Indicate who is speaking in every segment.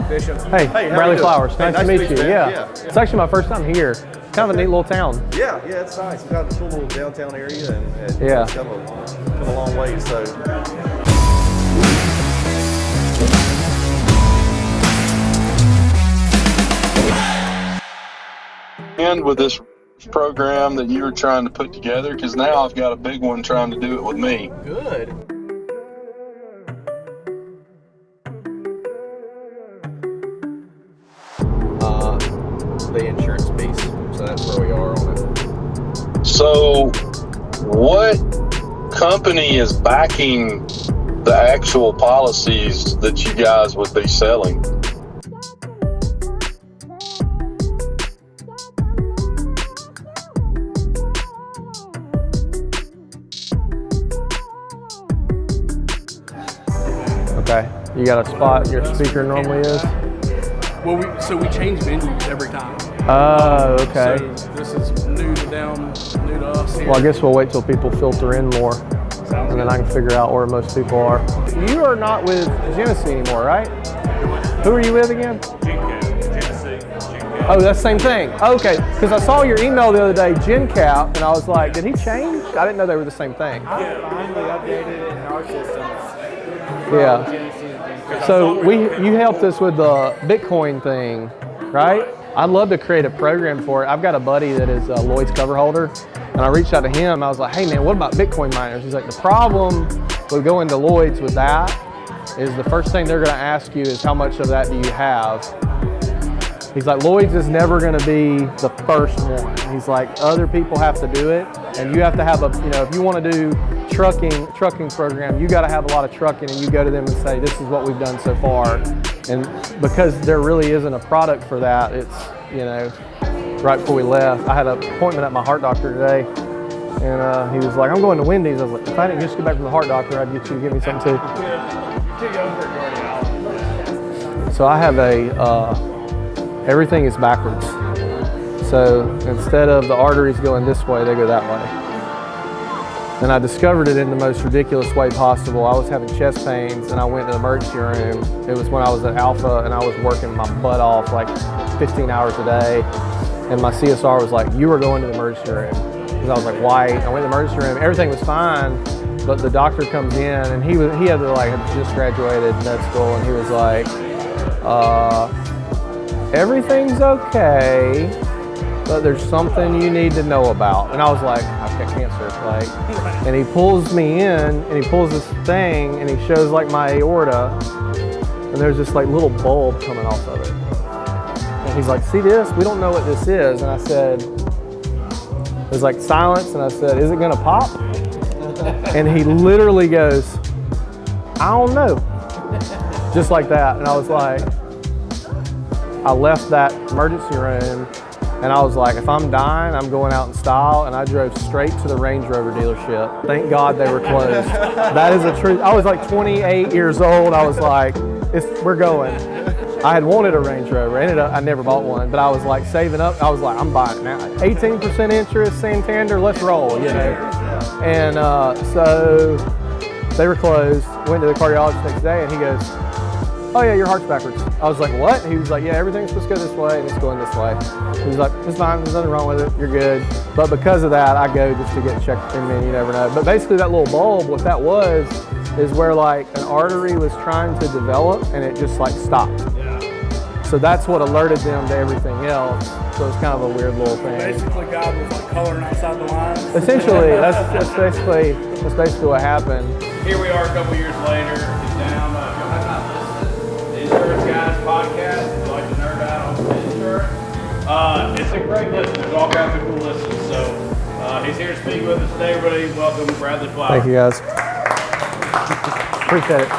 Speaker 1: Bishop.
Speaker 2: Hey, Bradley Flowers. Nice to meet you.
Speaker 1: Yeah.
Speaker 2: Yeah. It's actually my first time here. Kind of a neat little town.
Speaker 1: Yeah, it's nice. We've got a cool little downtown area, and
Speaker 2: Yeah.
Speaker 1: it's come a long way. So.
Speaker 3: And with this program that you were trying to put together, because now I've got a big one trying to do it with me.
Speaker 1: Good. The insurance piece. So that's where we are on it.
Speaker 3: So what company is backing the actual policies that you guys would be selling?
Speaker 2: Okay. You got a spot your speaker normally is?
Speaker 4: Well, we change venues every time.
Speaker 2: Oh, okay.
Speaker 4: So this is new to them, new to us here.
Speaker 2: Well, I guess we'll wait till people filter in more. And then I can figure out where most people are. You are not with Genesee anymore, right? Who are you with again? Oh, that's the same thing. Okay, because I saw your email the other day, GenCap, and I was like, did he change? I didn't know they were the same thing.
Speaker 5: I finally updated it in our systems.
Speaker 2: Yeah. So you helped us with the Bitcoin thing, right? I'd love to create a program for it. I've got a buddy that is Lloyd's cover holder, and I reached out to him. I was like, hey man, what about Bitcoin miners? He's like, the problem with going to Lloyd's with that is the first thing they're gonna ask you is how much of that do you have? He's like, Lloyd's is never gonna be the first one. He's like, other people have to do it, and you have to have a, if you wanna do trucking program, you gotta have a lot of trucking, and you go to them and say, this is what we've done so far. And because there really isn't a product for that, it's, right before we left, I had an appointment at my heart doctor today, and he was like, I'm going to Wendy's. I was like, if I didn't just get back from the heart doctor, I'd get you to give me something too. So I have everything is backwards. So instead of the arteries going this way, they go that way. And I discovered it in the most ridiculous way possible. I was having chest pains and I went to the emergency room. It was when I was at Alpha and I was working my butt off like 15 hours a day. And my CSR was like, you are going to the emergency room. Because I was like, why? I went to the emergency room, everything was fine, but the doctor comes in and he had just graduated med school, and he was like, everything's okay, but there's something you need to know about. And I was like, I've got cancer. And he pulls me in and he pulls this thing and he shows like my aorta, and there's this like little bulb coming off of it. And he's like, see this? We don't know what this is. And I said, it was like silence, and I said, is it gonna pop? And he literally goes, I don't know. Just like that. And I was like, I left that emergency room and I was like, if I'm dying, I'm going out in style. And I drove straight to the Range Rover dealership. Thank God they were closed. That is the truth. I was like 28 years old. I was like, we're going. I had wanted a Range Rover. I never bought one, but I was like saving up. I was like, I'm buying it now. 18% interest, Santander, let's roll, And so they were closed. Went to the cardiologist the next day and he goes, oh yeah, your heart's backwards. I was like, what? He was like, yeah, everything's supposed to go this way and it's going this way. He was like, it's fine, there's nothing wrong with it, you're good. But because of that, I go just to get checked. I mean, you never know. But basically that little bulb, what that was, is where like an artery was trying to develop and it just like stopped. So that's what alerted them to everything else. So it's kind of a weird little thing.
Speaker 4: Basically, God was like coloring outside the lines.
Speaker 2: Essentially, that's basically what happened.
Speaker 6: Here we are a couple years later. It's down. The Insurance Guys podcast. If you like to nerd out on insurance, it's a great listen. There's all kinds of cool listens. So he's here to speak with us today. Everybody, welcome Bradley Flowers.
Speaker 2: Thank you, guys. Appreciate it.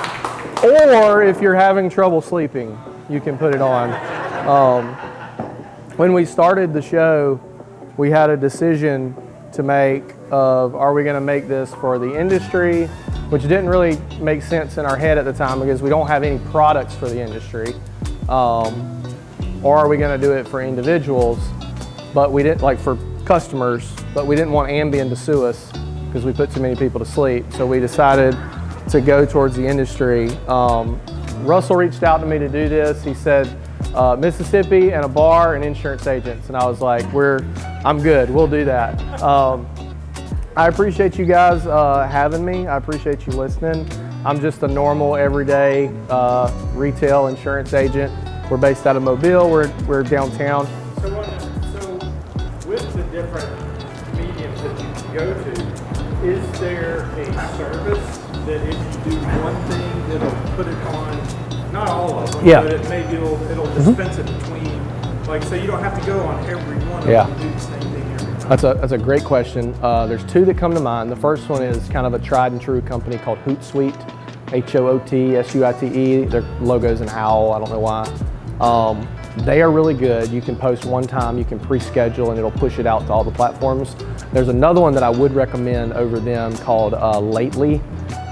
Speaker 2: Or if you're having trouble sleeping, you can put it on. When we started the show, we had a decision to make of, are we going to make this for the industry, which didn't really make sense in our head at the time because we don't have any products for the industry, or are we going to do it for individuals, but we didn't, like for customers, but we didn't want Ambien to sue us because we put too many people to sleep. So we decided to go towards the industry. Russell reached out to me to do this. He said, Mississippi and a bar and insurance agents. And I was like, I'm good, we'll do that. I appreciate you guys having me. I appreciate you listening. I'm just a normal, everyday retail insurance agent. We're based out of Mobile. We're downtown.
Speaker 5: So with the different mediums that you can go to, is there a service that if you do one thing, it'll put it on, not all of them,
Speaker 2: Yeah.
Speaker 5: but maybe it'll dispense it between, like, so you don't have to go on every one of
Speaker 2: Yeah.
Speaker 5: them and do the same thing every time?
Speaker 2: That's a great question. There's two that come to mind. The first one is kind of a tried and true company called Hootsuite, HOOTSUITE. Their logo's an owl, I don't know why. They are really good. You can post one time, you can pre-schedule, and it'll push it out to all the platforms. There's another one that I would recommend over them called Lately.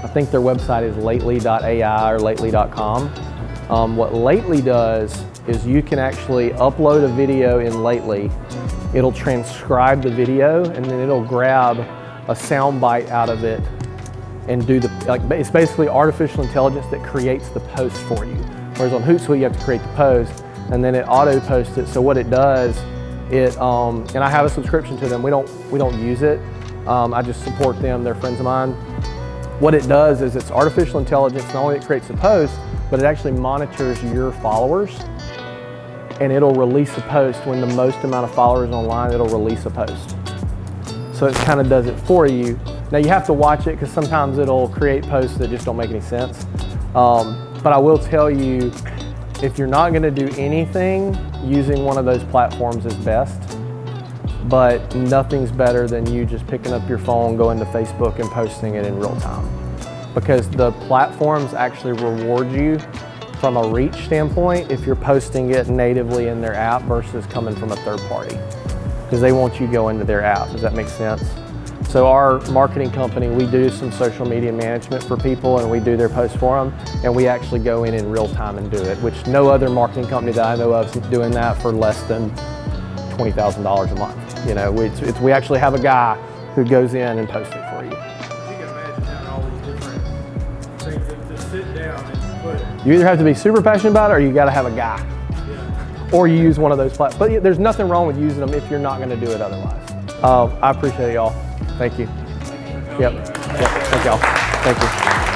Speaker 2: I think their website is lately.ai or lately.com. What Lately does is you can actually upload a video in Lately. It'll transcribe the video, and then it'll grab a sound bite out of it and do it's basically artificial intelligence that creates the post for you. Whereas on Hootsuite, you have to create the post, and then it auto posts it. So what it does, and I have a subscription to them. We don't use it. I just support them. They're friends of mine. What it does is it's artificial intelligence. Not only it creates the post, but it actually monitors your followers, and it'll release a post when the most amount of followers online. It'll release a post. So it kind of does it for you. Now you have to watch it because sometimes it'll create posts that just don't make any sense. But I will tell you, if you're not going to do anything, using one of those platforms is best. But nothing's better than you just picking up your phone, going to Facebook and posting it in real time. Because the platforms actually reward you from a reach standpoint if you're posting it natively in their app versus coming from a third party. Because they want you to go into their app. Does that make sense? So our marketing company, we do some social media management for people, and we do their posts for them, and we actually go in real time and do it, which no other marketing company that I know of is doing that for less than $20,000 a month. You know, we actually have a guy who goes in and posts it for you.
Speaker 5: You can imagine having all these different things to sit down and put it.
Speaker 2: You either have to be super passionate about it, or you got to have a guy, or you use one of those platforms. But there's nothing wrong with using them if you're not going to do it otherwise. I appreciate y'all. Thank you. Yep. Thank y'all. Thank you.